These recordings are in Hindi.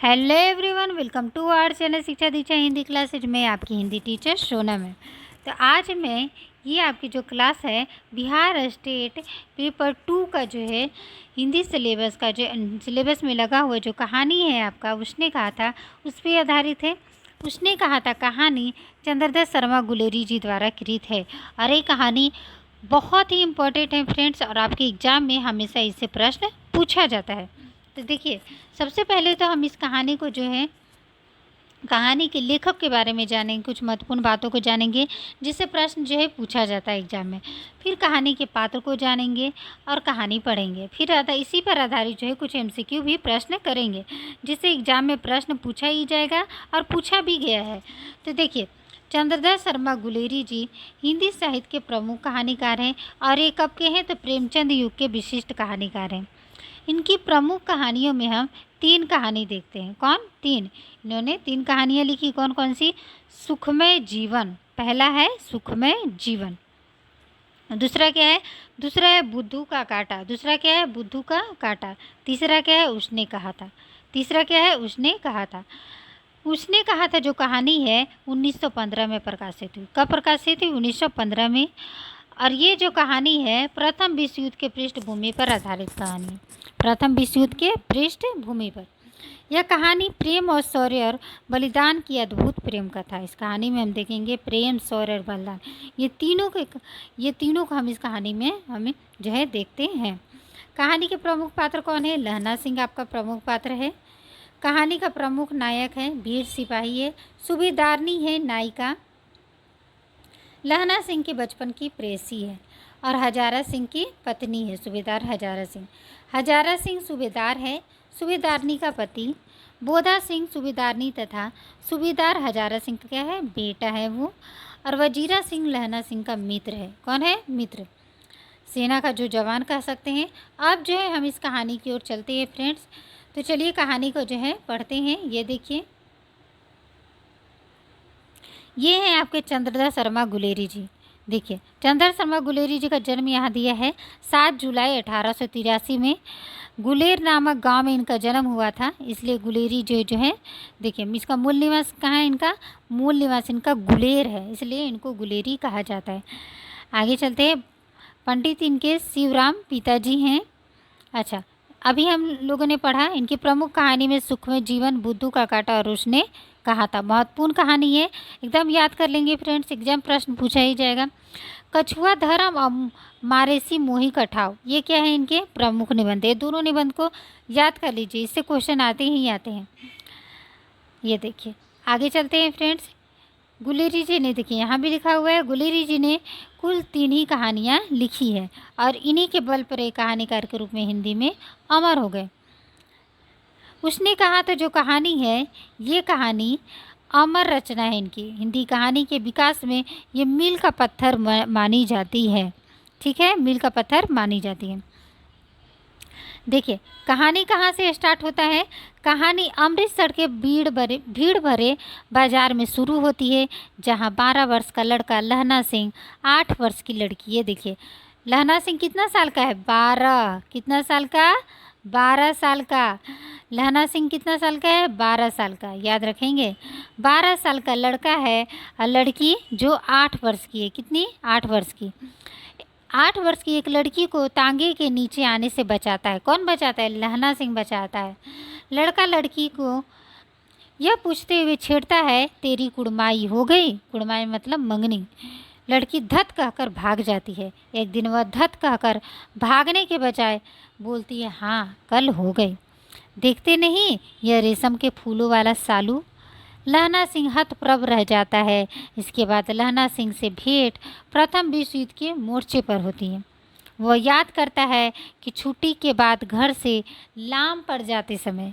Hello everyone, welcome to our channel Shiksha Diksha Hindi classes में आपकी हिंदी टीचर सोनम है। तो आज मैं ये आपकी जो क्लास है बिहार स्टेट पेपर 2 का जो है हिंदी सिलेबस का जो सिलेबस में लगा हुआ जो कहानी है आपका उसने कहा था उस पर आधारित है। उसने कहा था कहानी चंद्रदत्त शर्मा गुलेरी जी द्वारा कृत है और ये कहानी बहुत ही इम्पोर्टेंट है फ्रेंड्स, और आपके एग्ज़ाम में हमेशा इससे प्रश्न पूछा जाता है। तो देखिए, सबसे पहले तो हम इस कहानी को जो है कहानी के लेखक के बारे में जानेंगे, कुछ महत्वपूर्ण बातों को जानेंगे जिससे प्रश्न जो है पूछा जाता है एग्जाम में। फिर कहानी के पात्र को जानेंगे और कहानी पढ़ेंगे। फिर इसी पर आधारित जो है कुछ एमसीक्यू भी प्रश्न करेंगे जिससे एग्जाम में प्रश्न पूछा ही जाएगा और पूछा भी गया है। तो देखिए, चंद्रदत्त शर्मा गुलेरी जी हिंदी साहित्य के प्रमुख कहानीकार हैं और ये कब के हैं तो प्रेमचंद युग के विशिष्ट कहानीकार हैं। इनकी प्रमुख कहानियों में हम 3 कहानी देखते हैं। कौन? 3। इन्होंने 3 कहानियाँ लिखी। कौन कौन सी? सुखमय जीवन, पहला है सुखमय जीवन। दूसरा क्या है? दूसरा है बुद्धू का कांटा। दूसरा क्या है? बुद्धू का कांटा। तीसरा क्या है? उसने कहा था। तीसरा क्या है? उसने कहा था। उसने कहा था जो कहानी है 1915 में प्रकाशित हुई। कब प्रकाशित हुई? 1915 में। और ये जो कहानी है प्रथम विश्व युद्ध के पृष्ठभूमि पर आधारित कहानी है। प्रथम विश्व युद्ध के पृष्ठभूमि पर यह कहानी प्रेम और शौर्य और बलिदान की अद्भुत प्रेम कथा है। इस कहानी में हम देखेंगे प्रेम, शौर्य और बलिदान, ये तीनों को हम इस कहानी में हमें जो है देखते हैं। कहानी के प्रमुख पात्र कौन है? लहना सिंह आपका प्रमुख पात्र है। कहानी का प्रमुख नायक है वीर सिपाही है। सूबेदारनी है नायिका। लहना सिंह के बचपन की प्रेयसी है और हजारा सिंह की पत्नी है। सूबेदार हजारा सिंह। हजारा सिंह सूबेदार है। सूबेदारनी का पति बोधा सिंह सूबेदारनी तथा सूबेदार हजारा सिंह का क्या है? बेटा है वो। और वजीरा सिंह लहना सिंह का मित्र है। कौन है? मित्र, सेना का जो जवान कह सकते हैं। अब जो है हम इस कहानी की ओर चलते हैं फ्रेंड्स। तो चलिए कहानी को जो है पढ़ते हैं। ये देखिए, ये हैं आपके चंद्रदत्त शर्मा गुलेरी जी। देखिए, चंद्रदत्त शर्मा गुलेरी जी का जन्म यहाँ दिया है 7 जुलाई 1883 में। गुलेर नामक गांव में इनका जन्म हुआ था, इसलिए गुलेरी जो है देखिए, इसका मूल निवास कहाँ है? इनका मूल निवास इनका गुलेर है, इसलिए इनको गुलेरी कहा जाता है। आगे चलते हैं। पंडित इनके शिवराम पिताजी हैं। अच्छा, अभी हम लोगों ने पढ़ा इनकी प्रमुख कहानी में सुखमय जीवन, बुद्धू का कांटा और उसने कहा था। महत्वपूर्ण कहानी है, एकदम याद कर लेंगे फ्रेंड्स, एग्जाम प्रश्न पूछा ही जाएगा। कछुआ धर्म और मारेसी मोही कठाव, ये क्या है? इनके प्रमुख निबंध। ये दोनों निबंध को याद कर लीजिए, इससे क्वेश्चन आते ही आते हैं। ये देखिए, आगे चलते हैं फ्रेंड्स। गुलेरी जी ने, देखिए यहाँ भी लिखा हुआ है, गुलेरी जी ने कुल 3 ही कहानियाँ लिखी है और इन्हीं के बल पर एक कहानीकार के रूप में हिंदी में अमर हो गए। उसने कहा तो जो कहानी है ये कहानी अमर रचना है इनकी। हिंदी कहानी के विकास में ये मील का पत्थर मानी जाती है। ठीक है, मील का पत्थर मानी जाती है। देखिए, कहानी कहाँ से स्टार्ट होता है? कहानी अमृतसर के भीड़ भरे बाजार में शुरू होती है, जहाँ 12 वर्ष का लड़का लहना सिंह 8 वर्ष की लड़की है। देखिए, लहना सिंह कितना साल का है? 12। कितना साल का? 12 साल का। लहना सिंह कितना साल का है? 12 साल का। याद रखेंगे, 12 साल का लड़का है और लड़की जो 8 वर्ष की है। कितनी? 8 वर्ष की। 8 वर्ष की एक लड़की को तांगे के नीचे आने से बचाता है। कौन बचाता है? लहना सिंह बचाता है। लड़का लड़की को यह पूछते हुए छेड़ता है, तेरी कुड़माई हो गई? कुड़माई मतलब मंगनी। लड़की धत कहकर भाग जाती है। एक दिन वह धत कहकर भागने के बजाय बोलती है, हाँ कल हो गई। देखते नहीं यह रेशम के फूलों वाला सालू। लहना सिंह हतप्रभ रह जाता है। इसके बाद लहना सिंह से भेंट प्रथम विश्व युद्ध के मोर्चे पर होती है। वह याद करता है कि छुट्टी के बाद घर से लाम पड़ जाते समय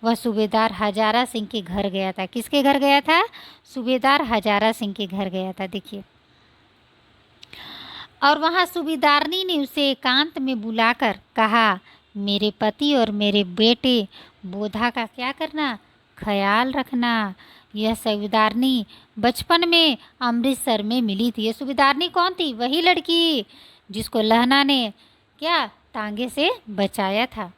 वह सूबेदार हजारा सिंह के घर गया था। किसके घर गया था? सूबेदार हजारा सिंह के घर गया था। देखिए, और वहाँ सूबेदारनी ने उसे एकांत में बुलाकर कहा, मेरे पति और मेरे बेटे बोधा का क्या करना? ख्याल रखना। यह सूबेदारनी बचपन में अमृतसर में मिली थी। ये सूबेदारनी कौन थी? वही लड़की जिसको लहना ने क्या तांगे से बचाया था।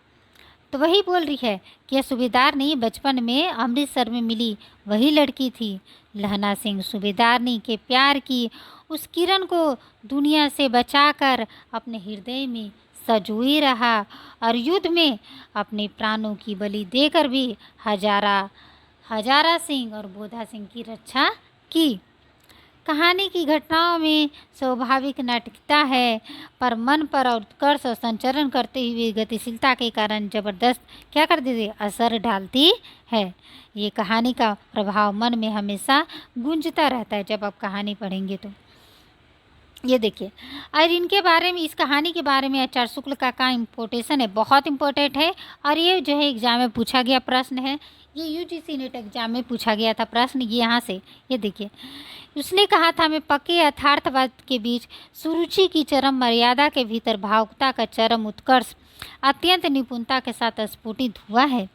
तो वही बोल रही है कि यह सूबेदारनी बचपन में अमृतसर में मिली वही लड़की थी। लहना सिंह सूबेदारनी के प्यार की उस किरण को दुनिया से बचाकर अपने हृदय में सजोए रहा और युद्ध में अपने प्राणों की बलि देकर भी हजारा सिंह और बोधा सिंह की रक्षा की। कहानी की घटनाओं में स्वाभाविक नाटकीयता है, पर मन पर और उत्कर्ष और संचरण करते हुए गतिशीलता के कारण जबरदस्त क्या कर देती असर डालती है। ये कहानी का प्रभाव मन में हमेशा गूंजता रहता है जब आप कहानी पढ़ेंगे तो। ये देखिए, और इनके बारे में, इस कहानी के बारे में आचार्य शुक्ल का इम्पोर्टेशन है, बहुत इम्पोर्टेंट है। और ये जो है एग्जाम में पूछा गया प्रश्न है, ये यूजीसी नेट एग्जाम में पूछा गया था प्रश्न, ये यहाँ से। ये देखिए, उसने कहा था, मैं पक्के यथार्थवाद के बीच सुरुचि की चरम मर्यादा के भीतर भावुकता का चरम उत्कर्ष अत्यंत निपुणता के साथ स्फुटित हुआ है।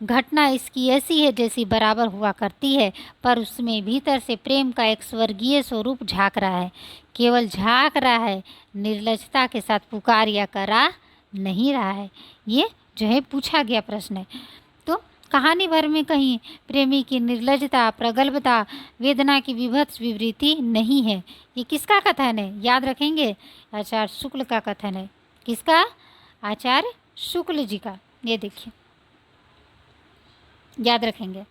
घटना इसकी ऐसी है जैसी बराबर हुआ करती है, पर उसमें भीतर से प्रेम का एक स्वर्गीय स्वरूप झांक रहा है। केवल झांक रहा है, निर्लजता के साथ पुकार या करा नहीं रहा है। ये जो है पूछा गया प्रश्न है। तो कहानी भर में कहीं प्रेमी की निर्लजता, प्रगल्भता, वेदना की विभत्स विवृत्ति नहीं है। ये किसका कथन है, याद रखेंगे, आचार्य शुक्ल का कथन है। किसका? आचार्य शुक्ल जी का। ये देखिए, याद रखेंगे।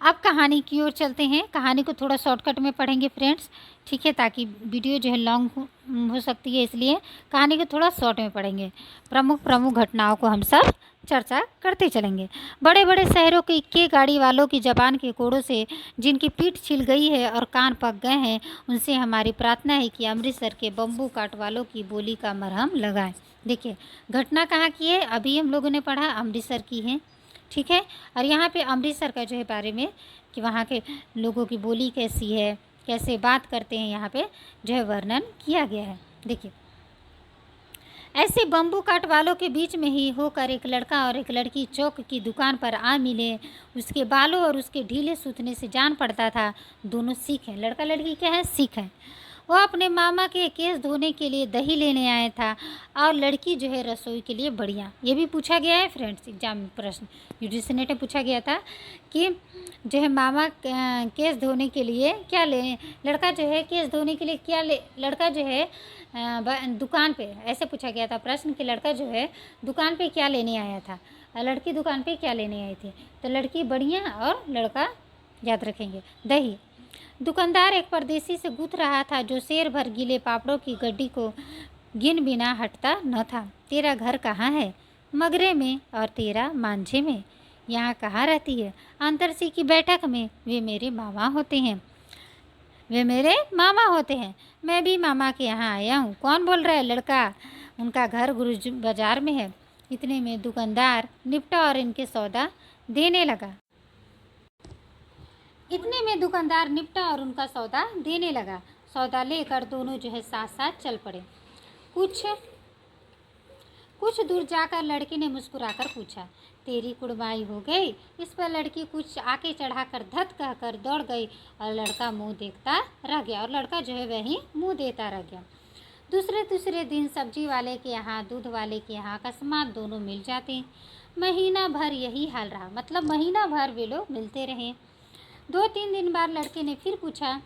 अब कहानी की ओर चलते हैं। कहानी को थोड़ा शॉर्टकट में पढ़ेंगे फ्रेंड्स, ठीक है, ताकि वीडियो जो है लॉन्ग हो सकती है, इसलिए कहानी को थोड़ा शॉर्ट में पढ़ेंगे। प्रमुख घटनाओं को हम सब चर्चा करते चलेंगे। बड़े बड़े शहरों के इक्के गाड़ी वालों की जबान के कोड़ों से जिनकी पीठ छिल गई है और कान पक गए हैं, उनसे हमारी प्रार्थना है कि अमृतसर के बम्बू काट वालों की बोली का मरहम लगाएं। देखिए, घटना कहाँ की है, अभी हम लोगों ने पढ़ा अमृतसर की है, ठीक है। और यहाँ पे अमृतसर का जो है बारे में कि वहाँ के लोगों की बोली कैसी है, कैसे बात करते हैं, यहाँ पे जो है वर्णन किया गया है। देखिए, ऐसे बम्बू काट वालों के बीच में ही होकर एक लड़का और एक लड़की चौक की दुकान पर आ मिले। उसके बालों और उसके ढीले सूतने से जान पड़ता था दोनों सिख हैं। लड़का लड़की क्या है? सिख है। वो अपने मामा के केस धोने के लिए दही लेने आया था और लड़की जो है रसोई के लिए बढ़िया। ये भी पूछा गया है फ्रेंड्स, एग्जाम में प्रश्न यूजीसी नेट में पूछा गया था कि जो है मामा केस धोने के लिए क्या ले, लड़का जो है केस धोने के लिए क्या ले, लड़का जो है दुकान पे, ऐसे पूछा गया था प्रश्न कि लड़का जो है दुकान पे क्या लेने आया था और लड़की दुकान पे क्या लेने आई थी। तो लड़की बढ़िया और लड़का, याद रखेंगे, दही। दुकानदार एक परदेसी से गूंथ रहा था जो शेर भर गीले पापड़ों की गड्डी को गिन बिना हटता न था। तेरा घर कहाँ है? मगरे में। और तेरा? मांझे में। यहाँ कहाँ रहती है? अंतरसी की बैठक में। वे मेरे मामा होते हैं। वे मेरे मामा होते हैं। मैं भी मामा के यहाँ आया हूँ। कौन बोल रहा है? लड़का। उनका घर गुरुज बाजार में है। इतने में दुकानदार निपटा और इनके सौदा देने लगा। इतने में दुकानदार निपटा और उनका सौदा देने लगा। सौदा लेकर दोनों जो है साथ साथ चल पड़े। कुछ दूर जाकर लड़की ने मुस्कुराकर पूछा, तेरी कुड़माई हो गई? इस पर लड़की कुछ आके चढ़ाकर धत कहकर दौड़ गई और लड़का मुंह देखता रह गया। और लड़का जो है वही मुंह देता रह गया। दूसरे दिन सब्जी वाले के यहाँ, दूध वाले के यहाँ अकस्मात दोनों मिल जाते। महीना भर यही हाल रहा, मतलब महीना भर वे लोग मिलते रहे। 2-3 दिन बाद लड़के ने फिर पूछा,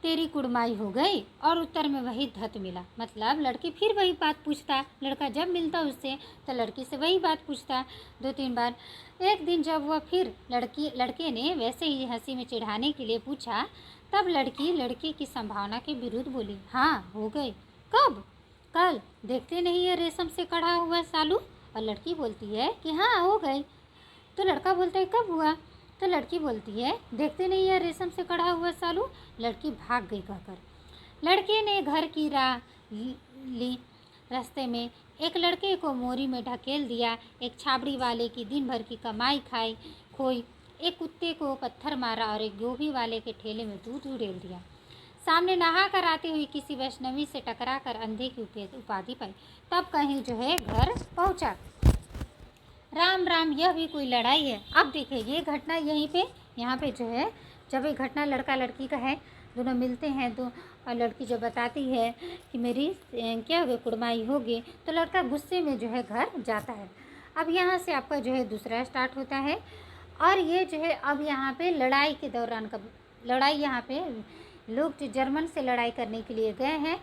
तेरी कुड़माई हो गई? और उत्तर में वही धत मिला। मतलब लड़की फिर वही बात पूछता। लड़का जब मिलता उससे तो लड़की से वही बात पूछता 2-3 बार। एक दिन जब वह फिर लड़के ने वैसे ही हंसी में चिढ़ाने के लिए पूछा, तब लड़की लड़के की संभावना के विरुद्ध बोली, हाँ हो गई। कब? कल। देखते नहीं है रेशम से कढ़ा हुआ सालू? और लड़की बोलती है कि हाँ हो गई। तो लड़का बोलता है कब हुआ? तो लड़की बोलती है, देखते नहीं है रेशम से कढ़ा हुआ सालू? लड़की भाग गई कहकर। लड़के ने घर की राह ली। रास्ते में एक लड़के को मोरी में ढकेल दिया। एक छाबड़ी वाले की दिन भर की कमाई खाई खोई। एक कुत्ते को पत्थर मारा और एक गोभी वाले के ठेले में दूध उड़ेल दिया। सामने नहा कर आती हुई किसी वैष्णवी से टकरा कर अंधे की उपाधि पाई। तब कहीं जो है घर पहुंचा। राम राम, यह भी कोई लड़ाई है? अब देखिए ये घटना यहाँ पे जो है, जब ये घटना लड़का लड़की का है, दोनों मिलते हैं तो और लड़की जब बताती है कि मेरी क्या हो गई, कुड़माई होगी, तो लड़का गुस्से में जो है घर जाता है। अब यहाँ से आपका जो है दूसरा स्टार्ट होता है। और ये जो है अब यहाँ पे लड़ाई के दौरान का लड़ाई, यहाँ पे लोग जो जर्मन से लड़ाई करने के लिए गए हैं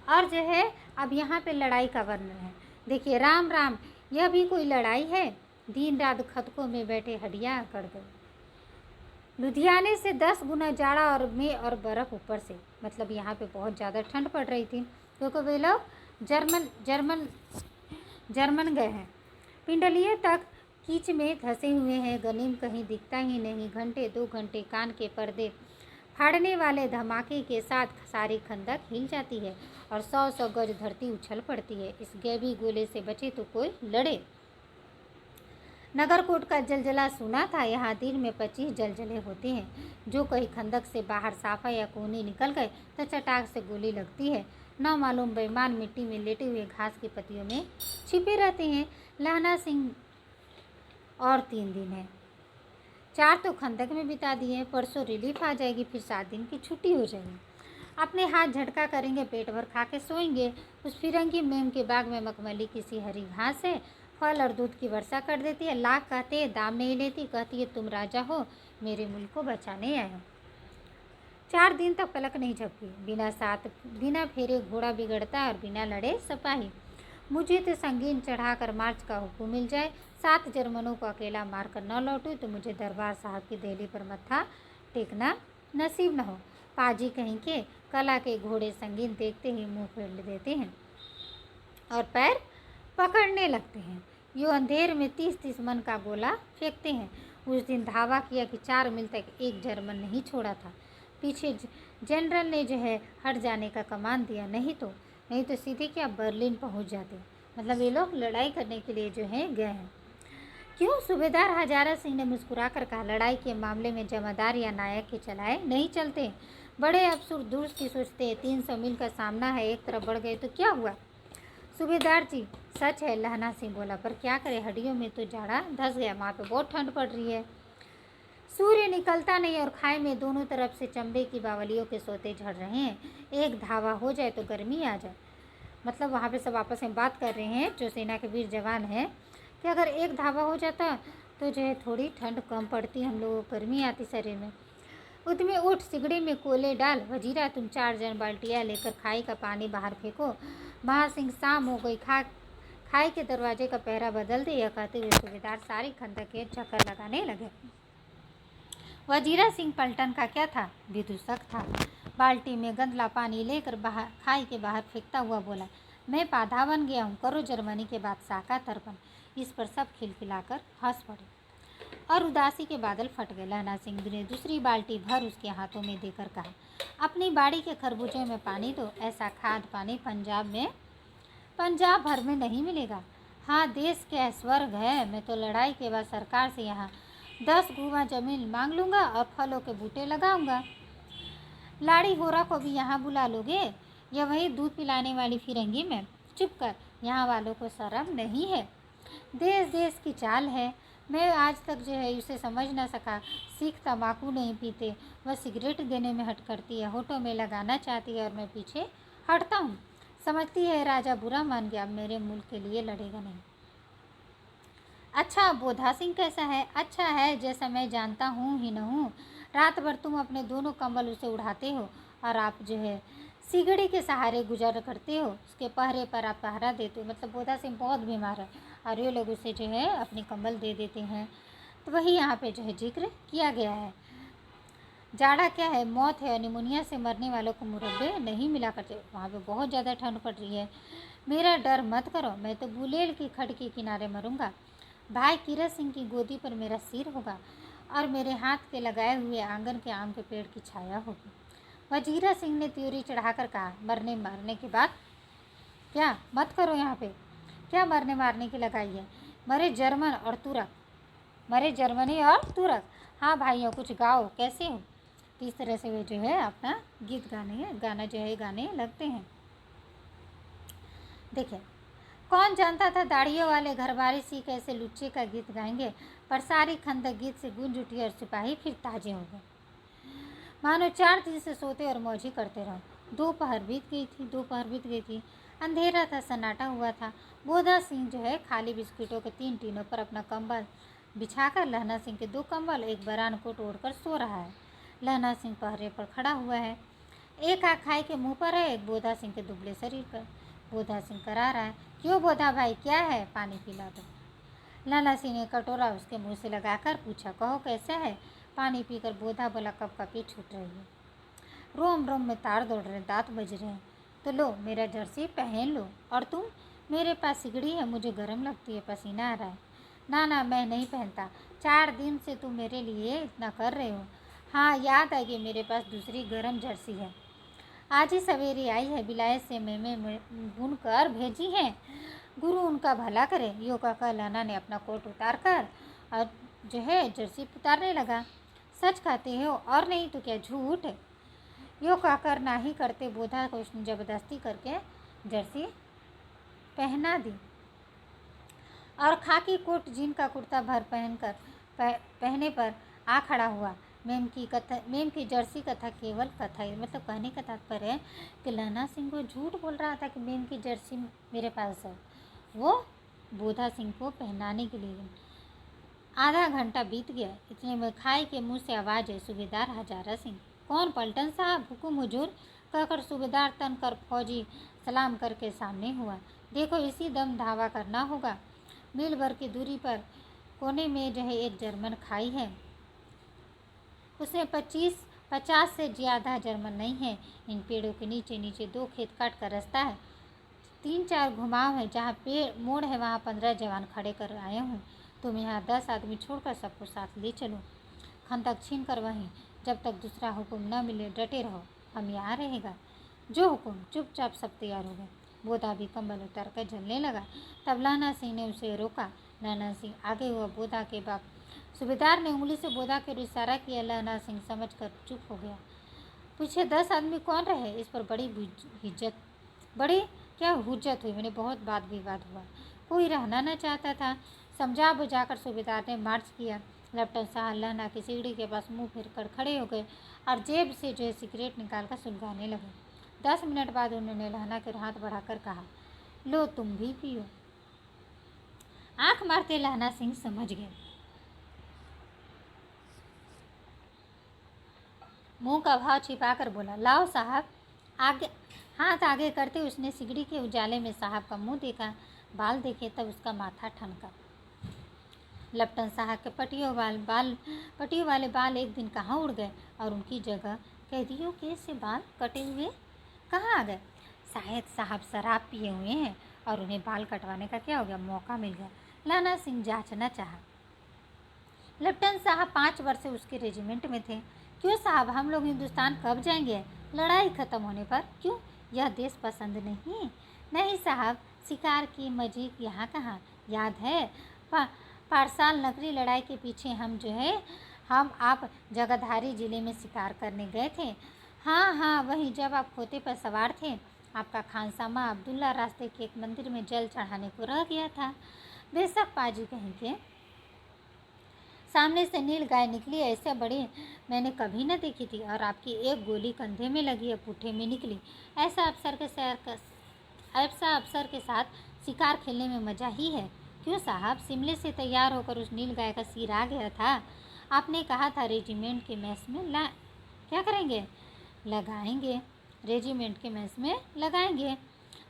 और जो है अब यहाँ पे लड़ाई का वर्णन है। देखिए, राम राम, यह भी कोई लड़ाई है, दिन रात खतकों में बैठे हड्डियाँ अकड़ गई। लुधियाने से 10 गुना जाड़ा और में और बर्फ़ ऊपर से, मतलब यहाँ पे बहुत ज़्यादा ठंड पड़ रही थी क्योंकि वे लोग जर्मन गए हैं। पिंडलिये तक कीच में धंसे हुए हैं, गनीम कहीं दिखता ही नहीं। घंटे 2 घंटे कान के पर्दे फाड़ने वाले धमाके के साथ सारी खंदक हिल जाती है और 100-100 गज धरती उछल पड़ती है। इस गैबी गोले से बचे तो कोई लड़े। नगरकोट का जलजला सुना था। यहाँ दिन में 25 जलजले होते हैं। जो कहीं खंदक से बाहर साफा या कोने निकल गए तो चटाक से गोली लगती है। न मालूम बेईमान मिट्टी में लेटे हुए घास की पत्तियों में छिपे रहते हैं। लहना सिंह और 3 दिन है, 4 तो खंदक में बिता दिए। परसों रिलीफ आ जाएगी, फिर 7 दिन की छुट्टी हो जाएगी। अपने हाथ झटका करेंगे, पेट भर खा के सोएंगे। उस फिरंगी मेम के बाग में मखमली किसी हरी घास है, फल और दूध की वर्षा कर देती है। लाख कहते हैं, दाम नहीं लेती। कहती है, तुम राजा हो, मेरे मुल्क को बचाने आए हो। 4 दिन तक पलक नहीं झपकी। बिना फेरे घोड़ा बिगड़ता है और बिना लड़े सिपाही। मुझे तो संगीन चढ़ाकर मार्च का हुक्म मिल जाए, 7 जर्मनों को अकेला मारकर न लौटूं तो मुझे दरबार साहब की देहली पर मत्था टेकना नसीब न हो। पाजी कहीं के कला के घोड़े संगीन देखते ही मुंह फेर देते हैं और पैर पकड़ने लगते हैं। यो अंधेर में 30-30 मन का गोला फेंकते हैं। उस दिन धावा किया कि 4 मील तक एक जर्मन नहीं छोड़ा था। पीछे जनरल ने जो है हट जाने का कमान दिया, नहीं तो सीधे क्या बर्लिन पहुंच जाते। मतलब ये लोग लड़ाई करने के लिए जो है गए हैं। क्यों? सूबेदार हजारा सिंह ने मुस्कुरा कर कहा, लड़ाई के मामले में जमादार या नायक के चलाए नहीं चलते। बड़े अफसर दूर की सोचते हैं। 300 मील का सामना है, एक तरफ बढ़ गए तो क्या हुआ? सूबेदार जी, सच है, लहना सिंह बोला, पर क्या करे, हड्डियों में तो जाड़ा धस गया। वहाँ पे बहुत ठंड पड़ रही है, सूर्य निकलता नहीं और खाई में दोनों तरफ से चंबे की बावलियों के सोते झड़ रहे हैं। एक धावा हो जाए तो गर्मी आ जाए। मतलब वहाँ पे सब आपस में बात कर रहे हैं जो सेना के वीर जवान हैं कि अगर एक धावा हो जाता तो जो है थोड़ी ठंड कम पड़ती, हम लोगों को गर्मी आती शरीर में। उसमें उठ, सिगड़ी में कोले डाल। वजीरा, तुम 4 जन बाल्टियाँ लेकर खाई का पानी बाहर फेंको। महासिंह, शाम हो गई, खाई के दरवाजे का पहरा बदल दे। यह कहते हुए सूबेदार सारी खंदक के चक्कर लगाने लगे। वजीरा सिंह पलटन का क्या था, विदूषक था। बाल्टी में गंदला पानी लेकर खाई के बाहर फेंकता हुआ बोला, मैं पाधा बन गया हूँ, करो जर्मनी के बादशाह का तर्पण। इस पर सब खिलखिलाकर हंस पड़े और उदासी के बादल फट गए। लहना सिंह ने दूसरी बाल्टी भर उसके हाथों में देकर कहा, अपनी बाड़ी के खरबूजे में पानी दो। ऐसा खाद पानी पंजाब भर में नहीं मिलेगा। हाँ, देश क्या स्वर्ग है। मैं तो लड़ाई के बाद सरकार से यहाँ 10 गुना जमीन मांग लूँगा और फलों के बूटे लगाऊंगा। लाड़ी होरा को भी यहाँ बुला लोगे? या वही दूध पिलाने वाली फिरंगी में? चुप कर, यहाँ वालों को शर्म नहीं है। देश देश की चाल है। मैं आज तक जो है उसे समझ ना सका। सिख तम्बाकू नहीं पीते, वह सिगरेट देने में हट करती है, होठों में लगाना चाहती है और मैं पीछे हटता हूँ। समझती है राजा बुरा मान गया, अब मेरे मुल्क के लिए लड़ेगा नहीं। अच्छा, बोधा सिंह कैसा है? अच्छा है, जैसा मैं जानता हूँ ही न हूँ। रात भर तुम अपने दोनों कंबल उसे उड़ाते हो और आप जो है सिगड़ी के सहारे गुजर करते हो। उसके पहरे पर आप पहरा देते हो। मतलब बोधा सिंह बहुत बीमार है और ये लोग उसे जो है अपने कंबल दे देते हैं। तो वही यहाँ पे जो है जिक्र किया गया है। जाड़ा क्या है, मौत है। निमोनिया से मरने वालों को मुरब्बे नहीं मिला करते। वहाँ पे बहुत ज़्यादा ठंड पड़ रही है। मेरा डर मत करो, मैं तो बुलेल की खड़ के किनारे मरूंगा। भाई कीरत सिंह की गोदी पर मेरा सिर होगा और मेरे हाथ के लगाए हुए आंगन के आम के पेड़ की छाया होगी। वजीरा सिंह ने त्योरी चढ़ाकर कहा, मरने के बाद क्या मत करो। यहाँ पे क्या मरने मारने की लगाई है? मरे जर्मनी और तुरक। हाँ भाइयों, कुछ गाओ, कैसे हो? तो इस तरह से वे जो है अपना गीत गाने लगते हैं। देखिए, कौन जानता था दाढ़ियों वाले घरबारी सिंह कैसे लुच्चे का गीत गाएंगे, पर सारी खंदक गीत से गूंज उठी और सिपाही फिर ताजे हो गए, मानो 4 दिन से सोते और मौज ही करते रहो। दोपहर बीत गई थी। अंधेरा था, सन्नाटा हुआ था। बोधा सिंह जो है खाली बिस्कुटों के 3 टीनों पर अपना कंबल बिछाकर लहना सिंह के 2 कंबल एक बरान कोट ओढ़कर सो रहा है। लहना सिंह पहरे पर खड़ा हुआ है। एक आँख खाई के मुंह पर है, एक बोधा सिंह के दुबले शरीर पर। बोधा सिंह करा रहा है, क्यों बोधा भाई, क्या है, पानी पिला दो। लहना सिंह ने कटोरा उसके मुंह से लगाकर पूछा, कहो कैसा है। पानी पीकर बोधा बोला, कब का पेट छूट रही है, रोम रोम में तार दौड़ रहे, दांत बज रहे हैं। तो लो मेरा जर्सी पहन लो। और तुम, मेरे पास सिगड़ी है, मुझे गर्म लगती है, पसीना आ रहा है। ना ना, मैं नहीं पहनता, 4 दिन से तुम मेरे लिए इतना कर रहे हो। हाँ, याद आ गई, मेरे पास दूसरी गर्म जर्सी है, आज ही सवेरे आई है, विलायत से मैंने बुन कर भेजी है, गुरु उनका भला करे। यो कहकर लहना ने अपना कोट उतार कर और जो है जर्सी उतारने लगा। सच कहते हो और नहीं तो क्या झूठ। यो कहकर ना ही करते बोधा को उसने जबरदस्ती करके जर्सी पहना दी और खाकी कोट जीन का कुर्ता भर पहने पर आ खड़ा हुआ। मेम की जर्सी कथा केवल कथा है, मतलब कहने का तात्पर्य है कि लहना सिंह को झूठ बोल रहा था कि मेम की जर्सी मेरे पास है, वो बोधा सिंह को पहनाने के लिए। आधा घंटा बीत गया, इतने में खाई के मुंह से आवाज़ है, सूबेदार हजारा सिंह। कौन, पलटन साहब, हुकुम हुजूर, कहकर सूबेदार तन कर फौजी सलाम करके सामने हुआ। देखो इसी दम धावा करना होगा। मील भर की दूरी पर कोने में जो है एक जर्मन खाई है, उसमें 50 से ज़्यादा जर्मन नहीं है। इन पेड़ों के नीचे नीचे 2 खेत काट का रास्ता है, 3-4 घुमाव है, जहाँ पेड़ मोड़ है वहाँ 15 जवान खड़े कर आए हूँ। तुम यहाँ 10 आदमी छोड़कर सबको साथ ले चलो, खंदक छीन कर वहीं, जब तक दूसरा हुक्म न मिले डटे रहो, हम यहाँ रहेगा। जो हुक्म। चुपचाप सब तैयार हो गए। बोधा भी कंबल उतार कर झलने लगा। तब लहना सिंह ने उसे रोका। लहना सिंह आगे हुआ बोधा के बाप। सूबेदार ने उंगली से बोधा के इशारा किया। लहना सिंह समझकर चुप हो गया। पूछे 10 आदमी कौन रहे। इस पर बड़ी क्या हुज्जत हुई, मैंने बहुत वाद विवाद हुआ। कोई रहना न चाहता था। समझा बुझाकर सूबेदार ने मार्च किया। लेफ्टिनेंट साहब लहना की सीढ़ी के पास मुंह फेर कर खड़े हो गए और जेब से जो है सिगरेट निकाल कर सुलगाने लगे। 10 मिनट बाद उन्होंने लहना के हाथ बढ़ाकर कहा, लो तुम भी पियो। आंख मारते लहना सिंह समझ गए। मुंह का भाव छिपाकर बोला, लाओ साहब। आगे हाथ आगे करते उसने सिगड़ी के उजाले में साहब का मुंह देखा, बाल देखे, तब उसका माथा ठनका। लेफ्टिनेंट साहब के पटियों वाले बाल एक दिन कहाँ उड़ गए और उनकी जगह कैदियों के से बाल कटे हुए कहाँ आ गए। शायद साहब शराब पिए हुए हैं और उन्हें बाल कटवाने का क्या हो गया, मौका मिल गया। लहना सिंह जांचना चाहा। लेफ्टिनेंट साहब 5 वर्ष से उसके रेजिमेंट में थे। क्यों साहब, हम लोग हिंदुस्तान कब जाएंगे, लड़ाई ख़त्म होने पर। क्यों, यह देश पसंद नहीं। नहीं साहब, शिकार की मजीक यहाँ कहाँ, याद है पारसाल नगरी लड़ाई के पीछे हम आप जगाधारी ज़िले में शिकार करने गए थे। हाँ हाँ, वहीं जब आप खोते पर सवार थे, आपका खानसामा अब्दुल्ला रास्ते के एक मंदिर में जल चढ़ाने को रह गया था। बेशक पाजी कहीं के सामने से नील गाय निकली, ऐसे बड़ी मैंने कभी न देखी थी, और आपकी एक गोली कंधे में लगी है, पुट्ठे में निकली। ऐसा अफसर के साथ शिकार खेलने में मज़ा ही है। क्यों साहब, शिमले से तैयार होकर उस नील गाय का सिर आ गया था। आपने कहा था रेजिमेंट के मैस में क्या करेंगे, लगाएंगे। रेजिमेंट के मैस में लगाएंगे।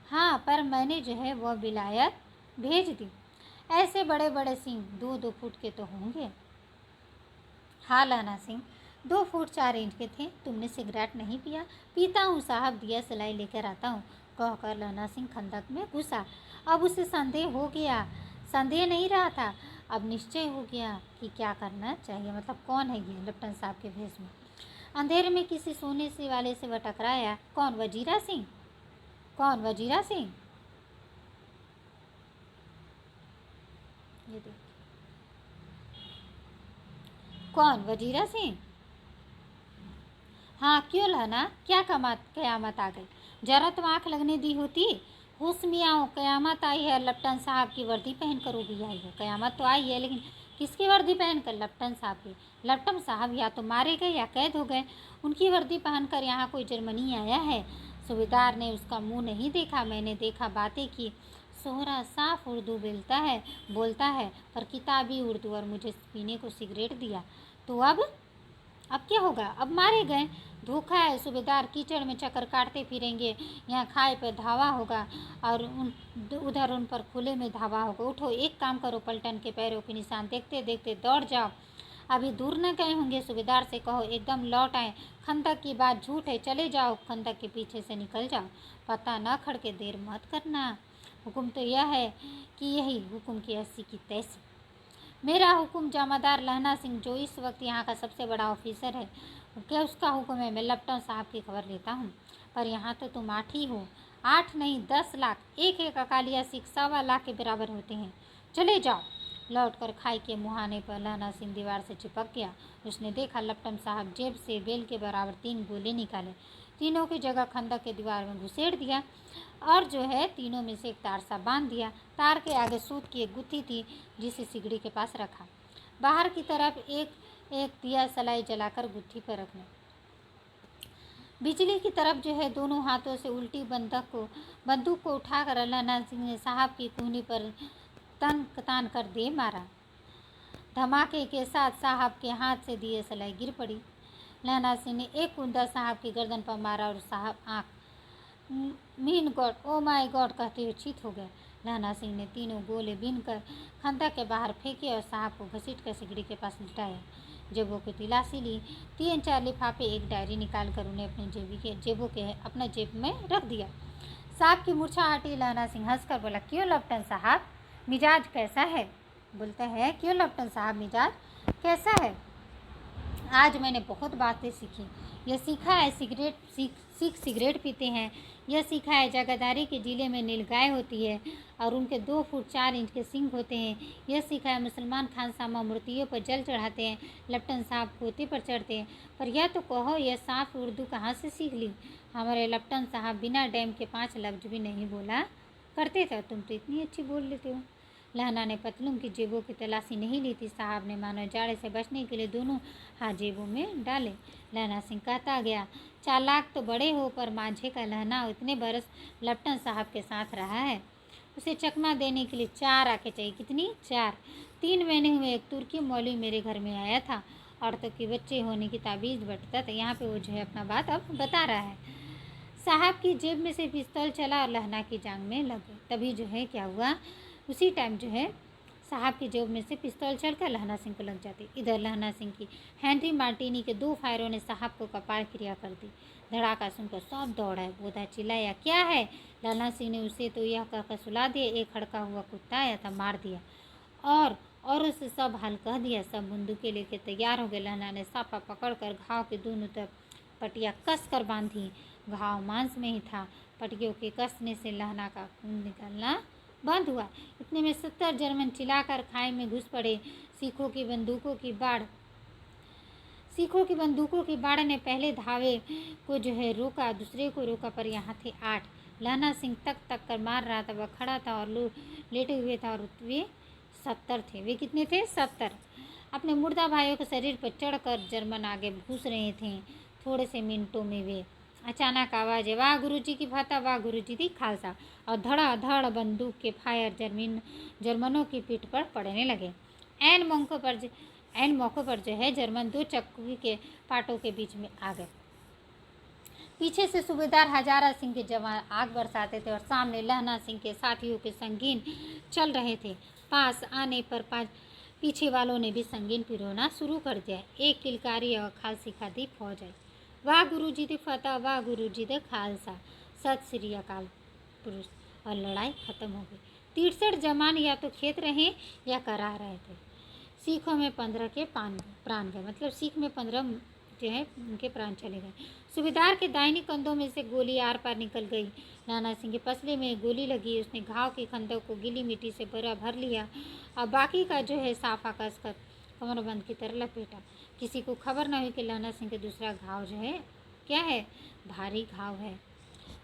हाँ, पर मैंने जो है वह विलायत भेज दी। ऐसे बड़े बड़े सिंह 2-2 फुट के तो होंगे। हाँ लहना सिंह 2 फुट 4 इंच के थे। तुमने सिगरेट नहीं पिया। पीता हूँ साहब, दिया सिलाई लेकर आता हूँ, कहकर लहना सिंह खंदक में घुसा। अब उसे संदेह हो गया, संदेह नहीं रहा था, अब निश्चय हो गया कि क्या करना चाहिए। मतलब कौन है ये लेफ्टिनेंट साहब के भेष में। अंधेरे में किसी सोने से वाले से वह टकराया। कौन, वजीरा सिंह। कौन, वजीरा सिंह। ये देखिए, कौन, वजीरा सिंह। हाँ, क्यों लहना, क्या कयामत आ गई। जरा तो आँख लगने दी होती। होश में आओ, कयामत आई है। लेफ्टिनेंट साहब की वर्दी पहनकर वो भी आई है। कयामत तो आई है, लेकिन किसकी वर्दी पहनकर, लेफ्टिनेंट साहब की। लेफ्टिनेंट साहब या तो मारे गए या कैद हो गए। उनकी वर्दी पहनकर यहाँ कोई जर्मनी आया है। सूबेदार ने उसका मुंह नहीं देखा, मैंने देखा, बातें की। सोहरा साफ उर्दू बोलता है पर किताबी उर्दू, और मुझे पीने को सिगरेट दिया। तो अब क्या होगा? अब मारे गए। धोखा है सूबेदार, कीचड़ में चक्कर काटते फिरेंगे, यहाँ खाए पे धावा होगा और उधर उन पर खुले में धावा होगा। उठो, एक काम करो, पलटन के पैरों के निशान देखते देखते दौड़ जाओ। अभी दूर न गए होंगे, सूबेदार से कहो एकदम लौट आए। खंदक की बात झूठ है, चले जाओ, खंदक के पीछे से निकल जाओ, पता न खड़के देर मत करना। हुक्म तो यह है कि यही हुक्म की ऐसी की तैसी। मेरा हुक्म जमादार लहना सिंह, जो इस वक्त यहाँ का सबसे बड़ा ऑफिसर है, क्या उसका हुक्म है? मैं लेफ्टन साहब की खबर लेता हूँ। पर यहाँ तो तुम 8 ही हो। 8 नहीं 10 लाख, एक अकालिया सिख 1.25 लाख के बराबर होते हैं। चले जाओ। लौटकर खाई के मुहाने पर लहना सिंह दीवार से चिपक गया। उसने देखा लेफ्टन साहब जेब से बेल के बराबर 3 गोले निकाले, तीनों की जगह खंदक के दीवार में घुसेड़ दिया और तीनों में से एक तार सा बांध दिया। तार के आगे सूत की एक गुत्थी थी जिसे सिगड़ी के पास रखा। बाहर की तरफ एक एक दिया सलाई जलाकर गुत्थी पर रखना। बिजली की तरफ दोनों हाथों से उल्टी बंदूक को उठाकर लहना सिंह ने साहब की कूहनी पर तान कर दे मारा। धमाके के साथ साहब के हाथ से दिए सलाई गिर पड़ी। लहना सिंह ने एक कुंदा साहब की गर्दन पर मारा और साहब आँख mean God, oh my God कहते हुए चीत हो गए। लहना सिंह ने तीनों गोले बीनकर खंदक के बाहर फेंके और साहब को घसीट कर सिगड़ी के पास लिटाया। जेबों की तलाशी ली, 3-4 लिफाफे, एक डायरी निकाल कर उन्हें अपने जेब में रख दिया। साहब की मूर्छा हटी। लहना सिंह हंसकर बोला, क्यों लेफ्टन साहब, मिजाज कैसा है? बोलता है, क्यों लेफ्टन साहब, मिजाज कैसा है? आज मैंने बहुत बातें सीखी। यह सीखा है सिख सिगरेट पीते हैं। यह सीखा है जगादारी के जिले में नीलगाय होती है और उनके 2 फुट 4 इंच के सिंग होते हैं। यह सीखा है मुसलमान खानसामा मूर्तियों पर जल चढ़ाते हैं, लेफ्टन साहब पोते पर चढ़ते हैं। पर यह तो कहो, यह साफ उर्दू कहाँ से सीख ली? हमारे लेफ्टन साहब बिना डैम के 5 लफ्ज भी नहीं बोला करते थे, तुम तो इतनी अच्छी बोल लेते हो। लहना ने पतलून की जेबों की तलाशी नहीं ली थी। साहब ने मानो जाड़े से बचने के लिए दोनों हाथ जेबों में डाले। लहना सिंह कहता गया, चालाक तो बड़े हो, पर माझे का लहना इतने बरस लेफ्टन साहब के साथ रहा है, उसे चकमा देने के लिए 4 आंखें चाहिए। कितनी? 4। 3 महीने हुए एक तुर्की मौलवी मेरे घर में आया था, औरतों के बच्चे होने की ताबीज़ बटता था। यहाँ पे वो अपना बात अब बता रहा है। साहब की जेब में से पिस्तौल चला और लहना की जांग में लग गई। तभी क्या हुआ, उसी टाइम साहब की जेब में से पिस्तौल चलकर लहना सिंह को लग जाती। इधर लहना सिंह की हेनरी मार्टिनी के 2 फायरों ने साहब को कपाल क्रिया कर दी। धड़ाका सुनकर सब दौड़ा। बोधा चिल्लाया, क्या है? लहना सिंह ने उसे तो यह कहकर सुला दिया, एक हड़का हुआ कुत्ता आया था, मार दिया और उसे सब हाल कह दिया। सब बंदूकें लेके तैयार हो गए। लहना ने सापा पकड़कर घाव के दोनों तरफ पट्टियाँ कस कर बांधी। घाव मांस में ही था। पट्टियों के कसने से लहना का खून निकलना बंद हुआ। इतने में 70 जर्मन चिल्लाकर खाई में घुस पड़े। सिखों की बंदूकों की बाड़ ने पहले धावे को रोका, दूसरे को रोका, पर यहाँ थे 8। लहना सिंह तक कर मार रहा था। वह खड़ा था और लेटे हुए था और वे 70 थे। वे कितने थे? 70। अपने मुर्दा भाइयों के शरीर पर चढ़कर जर्मन आगे घुस रहे थे। थोड़े से मिनटों में वे अचानक आवाज़, वाह गुरुजी की फतह, वाह गुरुजी की खालसा, और धड़ाधड़ बंदूक के फायर जर्मनों की पीठ पर पड़ने लगे। ऐन मौके पर जर्मन 2 चक्की के पाटों के बीच में आ गए। पीछे से सूबेदार हजारा सिंह के जवान आग बरसाते थे और सामने लहना सिंह के साथियों के संगीन चल रहे थे। पास आने पर पीछे वालों ने भी संगीन पिरोना शुरू कर दिया। एक किलकारी और खालसी खादी फौज आई। वाह गुरुजी दी फतह, वाह गुरुजी दे खालसा, सत श्री अकाल पुरुष। और लड़ाई खत्म हो गई। 63 जवान या तो खेत रहे या करा रहे थे। सिखों में 15 के प्राण गए, मतलब सिख में 15 उनके प्राण चले गए। सूबेदार के दाहिनी कंधों में से गोली आर पार निकल गई। नाना सिंह के पसले में गोली लगी। उसने घाव की खंदक को गीली मिट्टी से भर लिया और बाकी का साफा कसकर कमरबंद की तरह लपेटा। किसी को खबर न हुई कि लहना सिंह के दूसरा घाव क्या है, भारी घाव है।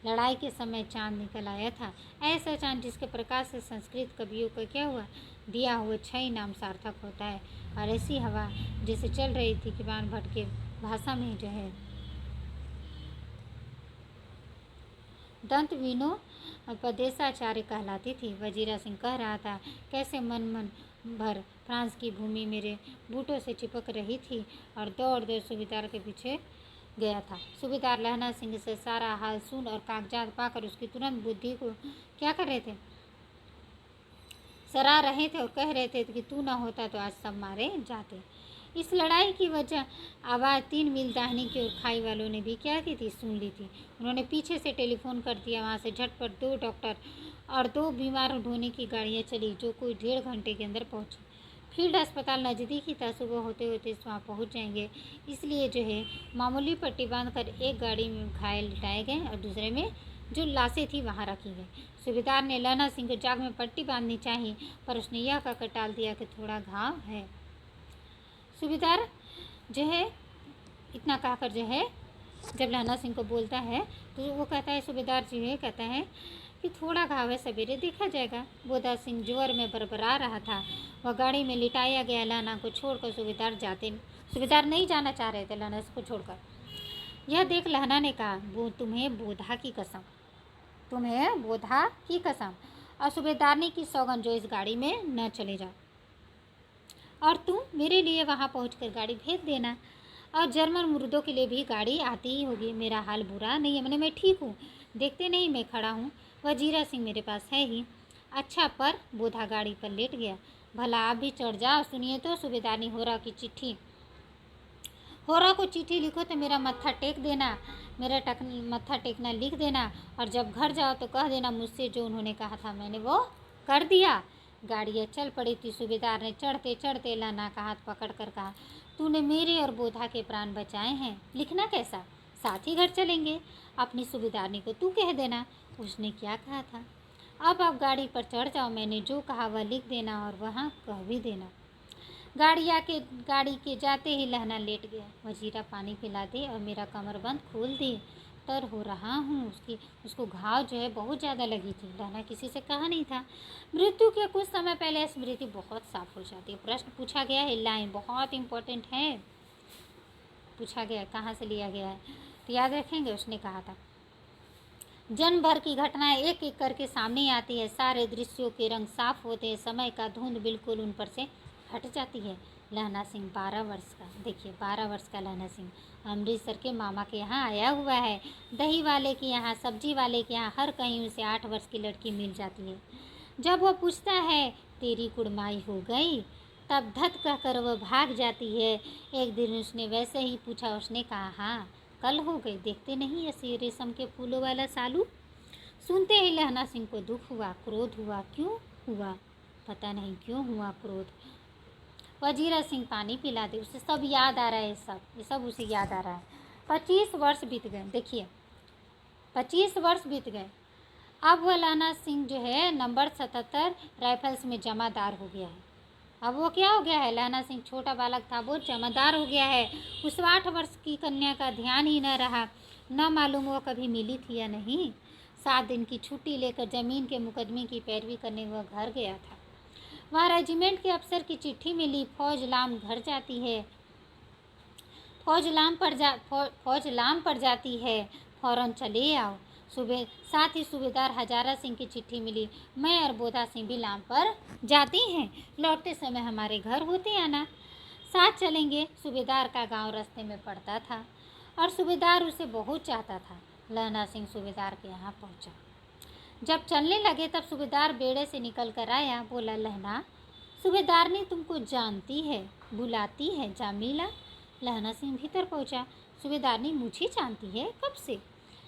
लड़ाई के समय चांद निकल आया था, ऐसा चांद जिसके प्रकाश से संस्कृत कवियों का क्या हुआ, दिया हुआ छई नाम सार्थक होता है। और ऐसी हवा जैसे चल रही थी कि बाण भट्ट के भाषा में दंत विनो पदेशाचार्य कहलाती थी। वजीरा सिंह कह रहा था, कैसे मन भर फ्रांस की भूमि मेरे बूटों से चिपक रही थी और दौड़ दौड़ सूबेदार के पीछे गया था। सूबेदार लहना सिंह से सारा हाल सुन और कागजात पाकर उसकी तुरंत बुद्धि को क्या कर रहे थे, सराह रहे थे और कह रहे थे कि तू ना होता तो आज सब मारे जाते। इस लड़ाई की वजह आवाज़ 3 मील दाहिनी की ओर खाई वालों ने भी क्या की थी, सुन ली थी। उन्होंने पीछे से टेलीफोन कर दिया। वहाँ से झटपट 2 डॉक्टर और 2 बीमार ढोने की गाड़ियाँ चली, जो कोई 1.5 घंटे के अंदर पहुँची। फील्ड अस्पताल नज़दीक ही था, सुबह होते होते वहाँ पहुँच जाएंगे, इसलिए जो है मामूली पट्टी बांधकर एक गाड़ी में घायल लिटाए गए और दूसरे में जो लाशें थी वहाँ रखी गई। सूबेदार ने लहना सिंह को जाग में पट्टी बांधनी चाहिए, पर उसने यह कहकर टाल दिया कि थोड़ा घाव है। सूबेदार जो है इतना कहकर जो है जब लहना सिंह को बोलता है तो वो कहता है, सूबेदार जो है कहता है कि थोड़ा घाव है, सवेरे देखा जाएगा। बोधा सिंह जोर में बरबरा रहा था। वह गाड़ी में लिटाया गया लहना को छोड़कर सूबेदार नहीं जाना चाह रहे थे लहना को छोड़कर। यह देख लहना ने कहा, वो तुम्हें बोधा की कसम और सूबेदारनी की सौगंध जो इस गाड़ी में न चले जाओ, और तुम मेरे लिए वहाँ पहुँचकर गाड़ी भेज देना, और जर्मन मुर्दों के लिए भी गाड़ी आती ही होगी। मेरा हाल बुरा नहीं है, मैं ठीक हूँ, देखते नहीं मैं खड़ा हूँ, वजीरा सिंह मेरे पास है ही। अच्छा, पर बोधा गाड़ी पर लेट गया। भला आप भी चढ़ जाओ। सुनिए तो, सूबेदारनी होरा को चिट्ठी लिखो तो मेरा मत्था टेक देना, मत्था टेकना लिख देना, और जब घर जाओ तो कह देना मुझसे जो उन्होंने कहा था मैंने वो कर दिया। गाड़ियाँ चल पड़ी थी। सूबेदार ने चढ़ते चढ़ते लहना का हाथ पकड़ कर कहा, तूने मेरे और बोधा के प्राण बचाए हैं, लिखना कैसा, साथ ही घर चलेंगे। अपनी सूबेदारनी को तू कह देना उसने क्या कहा था। अब आप गाड़ी पर चढ़ जाओ, मैंने जो कहा वह लिख देना और वहाँ कह भी देना। गाड़ी के जाते ही लहना लेट गया। वजीरा पानी पिला दे और मेरा कमरबंद खोल दे, तर हो रहा हूँ। उसको घाव जो है बहुत ज़्यादा लगी थी। लहना किसी से कहा नहीं था। मृत्यु के कुछ समय पहले स्मृति बहुत साफ हो जाती है। प्रश्न पूछा गया है, लाइन बहुत इम्पोर्टेंट है, पूछा गया कहाँ से लिया गया है तो याद रखेंगे। उसने कहा था, जन्म भर की घटनाएं एक एक करके सामने आती है, सारे दृश्यों के रंग साफ होते हैं, समय का धुंध बिल्कुल उन पर से हट जाती है। लहना सिंह 12 वर्ष का, देखिए 12 वर्ष का लहना सिंह अमृतसर के मामा के यहाँ आया हुआ है। दही वाले के यहाँ, सब्जी वाले के यहाँ, हर कहीं उसे 8 वर्ष की लड़की मिल जाती है। जब वह पूछता है तेरी कुड़माई हो गई, तब धत कहकर वह भाग जाती है। एक दिन उसने वैसे ही पूछा, उसने कहा हाँ कल हो गई, देखते नहीं ऐसे रेशम के फूलों वाला सालू। सुनते ही लहना सिंह को दुख हुआ, क्रोध हुआ। क्यों हुआ पता नहीं, क्यों हुआ क्रोध। वजीरा सिंह पानी पिला दे, उसे सब याद आ रहा है, ये सब उसे याद आ रहा है। 25 वर्ष बीत गए, देखिए 25 वर्ष बीत गए। अब वह लहना सिंह जो है नंबर 77 राइफल्स में जमादार हो गया है। अब वो क्या हो गया है, लहना सिंह छोटा बालक था, वो जमादार हो गया है। उस 8 वर्ष की कन्या का ध्यान ही न रहा, न मालूम वो कभी मिली थी या नहीं। 7 दिन की छुट्टी लेकर जमीन के मुकदमे की पैरवी करने वह घर गया था। वहाँ रेजिमेंट के अफसर की चिट्ठी मिली, फौज लाम घर जाती है, फौज लाम पड़ जाती है, फौरन चले आओ। साथ ही सूबेदार हजारा सिंह की चिट्ठी मिली, मैं और बोधा सिंह भी लाम पर जाती हैं, लौटते समय हमारे घर होते आना, साथ चलेंगे। सूबेदार का गांव रास्ते में पड़ता था और सूबेदार उसे बहुत चाहता था। लहना सिंह सूबेदार के यहाँ पहुँचा। जब चलने लगे तब सूबेदार बेड़े से निकल कर आया। बोला, लहना सूबेदारनी तुमको जानती है, बुलाती है, जा मिला। लहना सिंह भीतर पहुँचा। सूबेदारनी मुझे जानती है, कब से?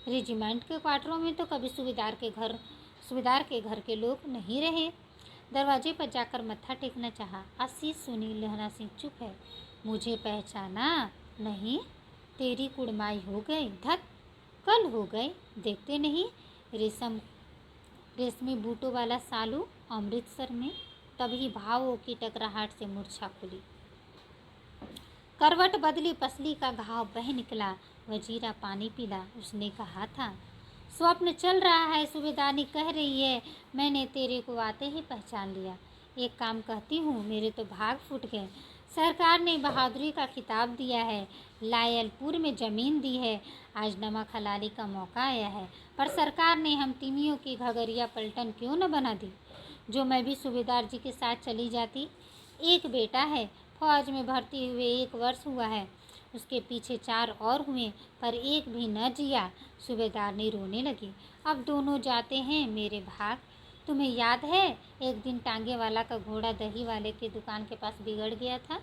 रेजिमेंट के क्वार्टरों में तो कभी सूबेदार के घर के लोग नहीं रहे। दरवाजे पर जाकर मत्था टेकना चाहा, आशीष सुनी। लहना सिंह चुप है। मुझे पहचाना नहीं, तेरी कुड़माई हो गई, धत कल हो गई, देखते नहीं रेशमी बूटों वाला सालू अमृतसर में। तभी भावों की टकराहट से मूर्छा खुली, करवट बदली, पसली का घाव बह निकला। वजीरा पानी पीला। उसने कहा था, स्वप्न चल रहा है, सूबेदारनी कह रही है, मैंने तेरे को आते ही पहचान लिया। एक काम कहती हूँ, मेरे तो भाग फूट गए। सरकार ने बहादुरी का खिताब दिया है, लायलपुर में ज़मीन दी है, आज नमक हलाली का मौका आया है। पर सरकार ने हम तिमियों की घगरिया पलटन क्यों न बना दी, जो मैं भी सूबेदार जी के साथ चली जाती। एक बेटा है, फौज में भर्ती हुए 1 वर्ष हुआ है, उसके पीछे 4 और हुए, पर एक भी न जिया। सूबेदार ने रोने लगी। अब दोनों जाते हैं मेरे भाग। तुम्हें याद है एक दिन टांगे वाला का घोड़ा दही वाले की दुकान के पास बिगड़ गया था।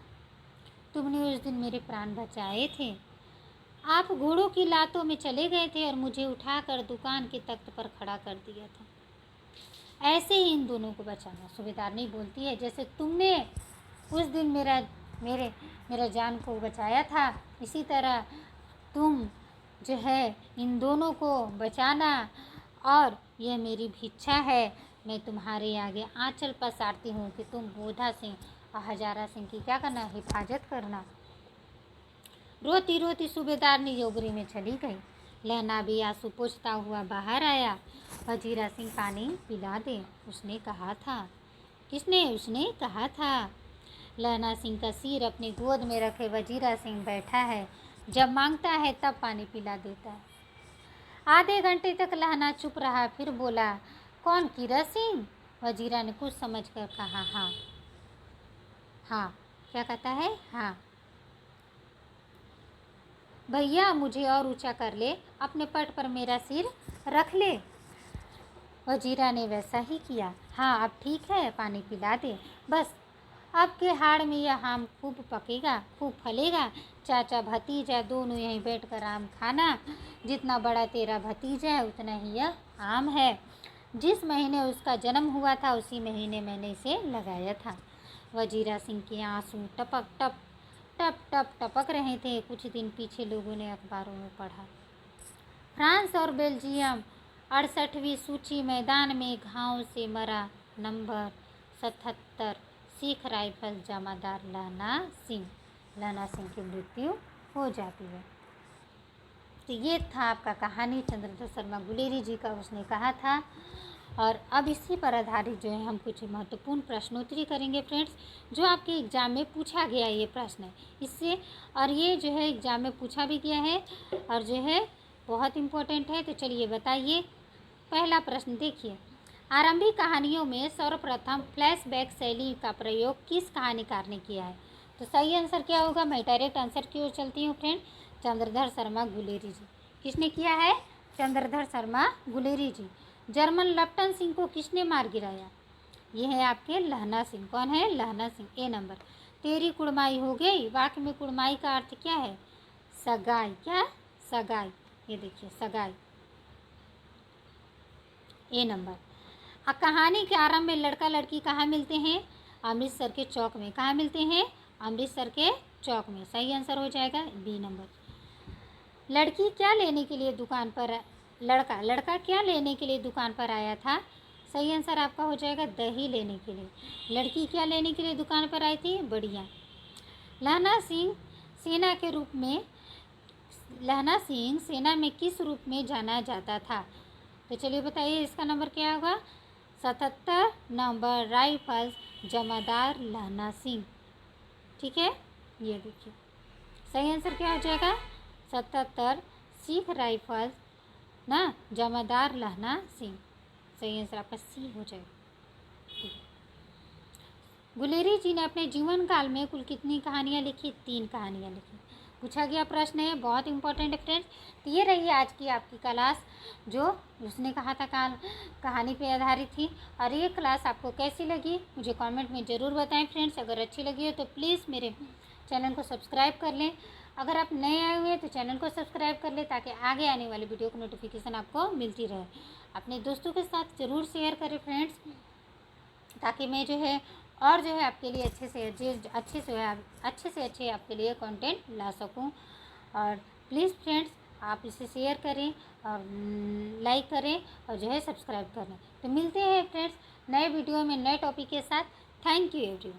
तुमने उस दिन मेरे प्राण बचाए थे। आप घोड़ों की लातों में चले गए थे और मुझे उठाकर दुकान के तख्त पर खड़ा कर दिया था। ऐसे ही इन दोनों को बचाना। सूबेदार नहीं बोलती है, जैसे तुमने उस दिन मेरा जान को बचाया था, इसी तरह तुम जो है इन दोनों को बचाना। और यह मेरी भिक्षा है, मैं तुम्हारे आगे आंचल पसारती हूँ कि तुम बोधा सिंह और हजारा सिंह की क्या करना, हिफाजत करना। रोती रोती सूबेदार ने योगरी में चली गई। लहना भी आंसू पोंछता हुआ बाहर आया। वजीरा सिंह पानी पिला दे, उसने कहा था। किसने? उसने कहा था। लहना सिंह का सिर अपनी गोद में रखे वजीरा सिंह बैठा है, जब मांगता है तब पानी पिला देता है। आधे घंटे तक लहना चुप रहा, फिर बोला, कौन? कीरा सिंह? वजीरा ने कुछ समझकर कहा, हाँ। हाँ क्या कहता है? हाँ भैया, मुझे और ऊंचा कर ले, अपने पट पर मेरा सिर रख ले। वजीरा ने वैसा ही किया। हाँ अब ठीक है, पानी पिला दे बस। अब के हाड़ में यह आम खूब पकेगा, खूब फलेगा। चाचा भतीजा दोनों यहीं बैठकर आम खाना। जितना बड़ा तेरा भतीजा है उतना ही यह आम है। जिस महीने उसका जन्म हुआ था उसी महीने मैंने इसे लगाया था। वजीरा सिंह के आंसू टपक टप टप टप टपक रहे थे। कुछ दिन पीछे लोगों ने अखबारों में पढ़ा, फ्रांस और बेल्जियम 68वीं सूची मैदान में घाव से मरा, नंबर 77 सिख राइफल जमादार लहना सिंह की मृत्यु हो जाती है। तो ये था आपका कहानी चंद्रधर शर्मा गुलेरी जी का, उसने कहा था। और अब इसी पर आधारित जो है हम कुछ महत्वपूर्ण प्रश्नोत्तरी करेंगे फ्रेंड्स, जो आपके एग्ज़ाम में पूछा गया ये प्रश्न है इससे। और ये जो है एग्ज़ाम में पूछा भी गया है और जो है बहुत इम्पोर्टेंट है। तो चलिए बताइए, पहला प्रश्न देखिए, आरंभिक कहानियों में सर्वप्रथम फ्लैशबैक शैली का प्रयोग किस कहानीकार ने किया है? तो सही आंसर क्या होगा? मैं डायरेक्ट आंसर की ओर चलती हूँ फ्रेंड, चंद्रधर शर्मा गुलेरी जी। किसने किया है? चंद्रधर शर्मा गुलेरी जी। जर्मन लप्टन सिंह को किसने मार गिराया? ये है आपके लहना सिंह। कौन है? लहना सिंह। ए नंबर। तेरी कुड़माई हो गई, वाक्य में कुड़माई का अर्थ क्या है? सगाई। क्या? सगाई। ये देखिए सगाई। ए नंबर। कहानी के आरंभ में लड़का लड़की कहाँ मिलते हैं? अमृतसर के चौक में। कहाँ मिलते हैं? अमृतसर के चौक में। सही आंसर हो जाएगा बी नंबर। लड़की क्या लेने के लिए दुकान पर लड़का क्या लेने के लिए दुकान पर आया था? सही आंसर आपका हो जाएगा दही लेने के लिए। लड़की क्या लेने के लिए दुकान पर आई थी? बढ़िया। लहना सिंह सेना में किस रूप में जाना जाता था? तो चलिए बताइए, इसका नंबर क्या होगा? 77 नंबर, राइफल्स जमादार लहना सिंह। ठीक है, ये देखिए सही आंसर क्या हो जाएगा? 77 सिख राइफल्स ना, जमादार लहना सिंह। सही आंसर आपका सी हो जाएगा। गुलेरी जी ने अपने जीवन काल में कुल कितनी कहानियाँ लिखी? 3 कहानियाँ लिखी। पूछा गया प्रश्न है, बहुत इंपॉर्टेंट है फ्रेंड्स। तो ये रही आज की आपकी क्लास, जो उसने कहा था कहानी पे आधारित थी। और ये क्लास आपको कैसी लगी मुझे कमेंट में ज़रूर बताएं फ्रेंड्स। अगर अच्छी लगी हो तो प्लीज़ मेरे चैनल को सब्सक्राइब कर लें। अगर आप नए आए हुए हैं तो चैनल को सब्सक्राइब कर लें, ताकि आगे आने वाली वीडियो की नोटिफिकेशन आपको मिलती रहे। अपने दोस्तों के साथ ज़रूर शेयर करें फ्रेंड्स, ताकि मैं जो है और जो है आपके लिए अच्छे से अच्छे आपके लिए कंटेंट ला सकूं। और प्लीज़ फ्रेंड्स आप इसे शेयर करें और लाइक करें और जो है सब्सक्राइब करें। तो मिलते हैं फ्रेंड्स नए वीडियो में नए टॉपिक के साथ। Thank you everyone.